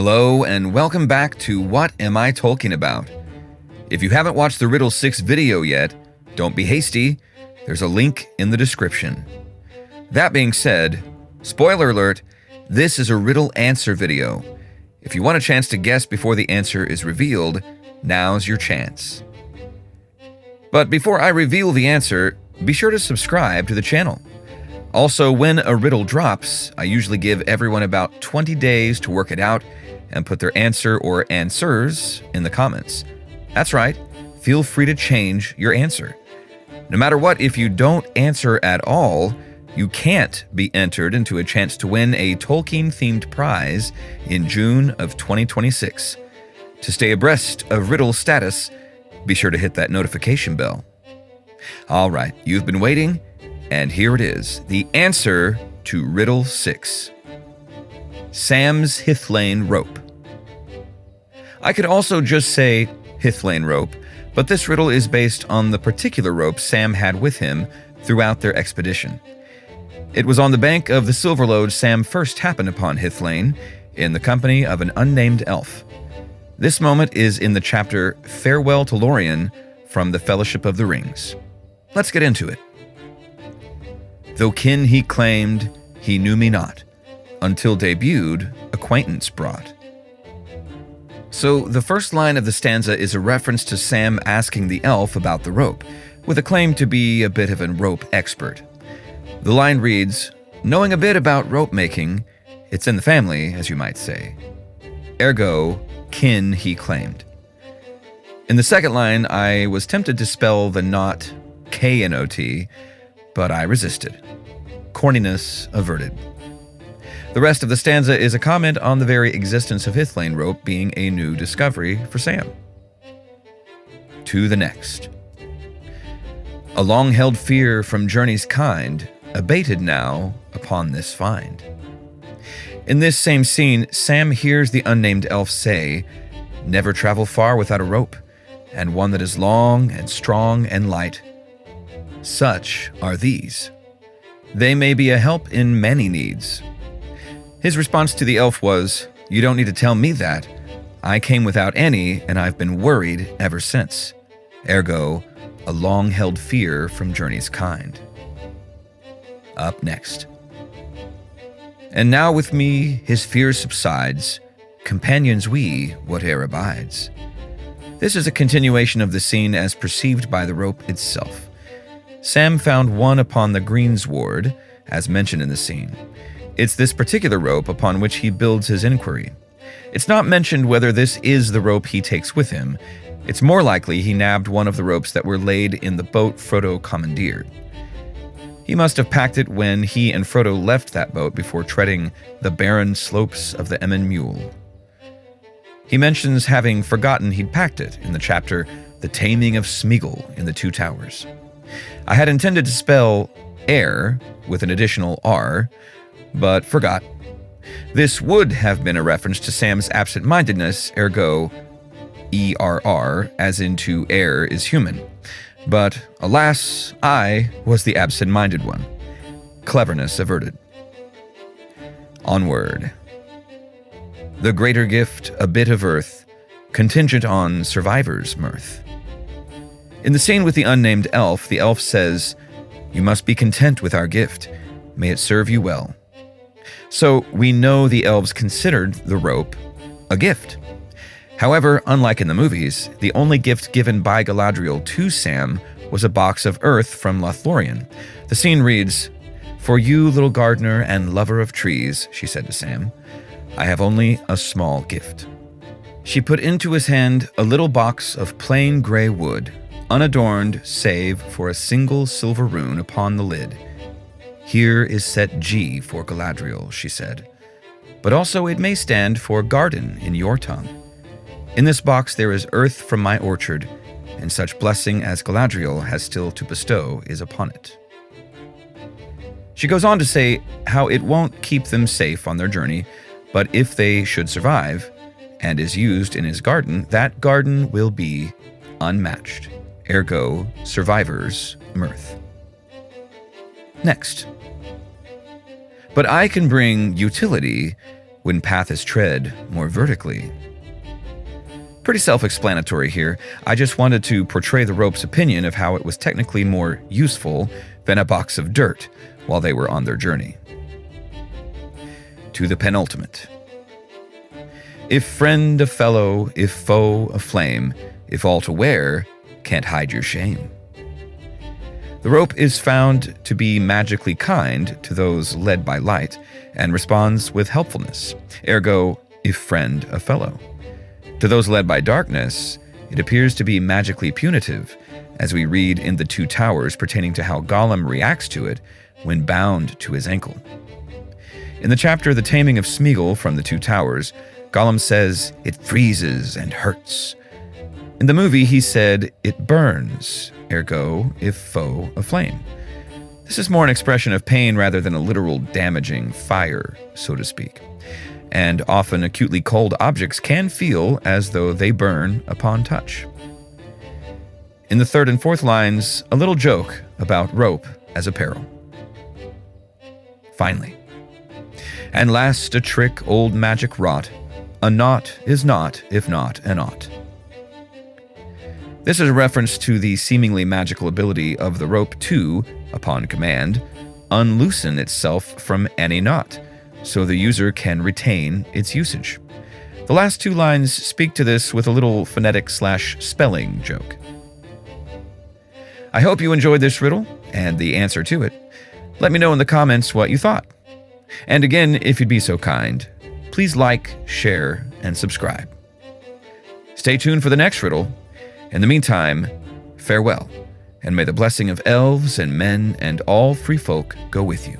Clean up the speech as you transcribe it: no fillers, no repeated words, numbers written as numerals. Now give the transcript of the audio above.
Hello and welcome back to What Am I Tolkien About? If you haven't watched the Riddle Six video yet, don't be hasty. There's a link in the description. That being said, spoiler alert, this is a riddle answer video. If you want a chance to guess before the answer is revealed, now's your chance. But before I reveal the answer, be sure to subscribe to the channel. Also, when a riddle drops, I usually give everyone about 20 days to work it out and put their answer or answers in the comments. That's right, feel free to change your answer. No matter what, if you don't answer at all, you can't be entered into a chance to win a Tolkien-themed prize in June of 2026. To stay abreast of riddle status, be sure to hit that notification bell. All right, you've been waiting, and here it is, the answer to Riddle 6. Sam's Hithlane Rope. I could also just say Hithlane Rope, but this riddle is based on the particular rope Sam had with him throughout their expedition. It was on the bank of the Silverlode Sam first happened upon Hithlane in the company of an unnamed elf. This moment is in the chapter Farewell to Lorien from the Fellowship of the Rings. Let's get into it. Though kin he claimed, he knew me not, until debuted, acquaintance brought. So the first line of the stanza is a reference to Sam asking the elf about the rope, with a claim to be a bit of a rope expert. The line reads, knowing a bit about rope making, it's in the family, as you might say. Ergo, kin he claimed. In the second line, I was tempted to spell the knot K-N-O-T, but I resisted. Corniness averted. The rest of the stanza is a comment on the very existence of Hithlane rope being a new discovery for Sam. To the next. A long-held fear from journey's kind, abated now upon this find. In this same scene, Sam hears the unnamed elf say, never travel far without a rope, and one that is long and strong and light. Such are these. They may be a help in many needs. His response to the elf was, you don't need to tell me that. I came without any, and I've been worried ever since. Ergo, a long-held fear from journey's kind. Up next. And now with me his fear subsides, companions we, whate'er abides. This is a continuation of the scene as perceived by the rope itself. Sam found one upon the greensward, as mentioned in the scene. It's this particular rope upon which he builds his inquiry. It's not mentioned whether this is the rope he takes with him. It's more likely he nabbed one of the ropes that were laid in the boat Frodo commandeered. He must have packed it when he and Frodo left that boat before treading the barren slopes of the Emyn Muil. He mentions having forgotten he'd packed it in the chapter The Taming of Smeagol in the Two Towers. I had intended to spell air with an additional R, but forgot. This would have been a reference to Sam's absent-mindedness, ergo E-R-R, as into air is human. But, alas, I was the absent-minded one. Cleverness averted. Onward. The greater gift, a bit of earth, contingent on survivor's mirth. In the scene with the unnamed elf, the elf says, you must be content with our gift. May it serve you well. So we know the elves considered the rope a gift. However, unlike in the movies, the only gift given by Galadriel to Sam was a box of earth from Lothlorien. The scene reads, for you, little gardener and lover of trees, she said to Sam, I have only a small gift. She put into his hand a little box of plain gray wood, unadorned save for a single silver rune upon the lid. Here is set G for Galadriel, she said, but also it may stand for garden in your tongue. In this box there is earth from my orchard, and such blessing as Galadriel has still to bestow is upon it. She goes on to say how it won't keep them safe on their journey, but if they should survive, and is used in his garden, that garden will be unmatched. Ergo, survivor's mirth. Next. But I can bring utility when path is tread more vertically. Pretty self-explanatory here. I just wanted to portray the rope's opinion of how it was technically more useful than a box of dirt while they were on their journey. To the penultimate. If friend a fellow, if foe a flame, if all to wear, can't hide your shame. The rope is found to be magically kind to those led by light and responds with helpfulness, ergo, if friend a fellow. To those led by darkness, it appears to be magically punitive, as we read in The Two Towers pertaining to how Gollum reacts to it when bound to his ankle. In the chapter The Taming of Smeagol from The Two Towers, Gollum says, "It freezes and hurts." In the movie, he said, "It burns," ergo, if foe, a flame. This is more an expression of pain rather than a literal damaging fire, so to speak. And often acutely cold objects can feel as though they burn upon touch. In the third and fourth lines, a little joke about rope as a peril. Finally, and last a trick old magic wrought, a knot is not, if not an ought. This is a reference to the seemingly magical ability of the rope to, upon command, unloosen itself from any knot, so the user can retain its usage. The last two lines speak to this with a little phonetic/spelling joke. I hope you enjoyed this riddle and the answer to it. Let me know in the comments what you thought. And again, if you'd be so kind, please like, share, and subscribe. Stay tuned for the next riddle. In the meantime, farewell, and may the blessing of elves and men and all free folk go with you.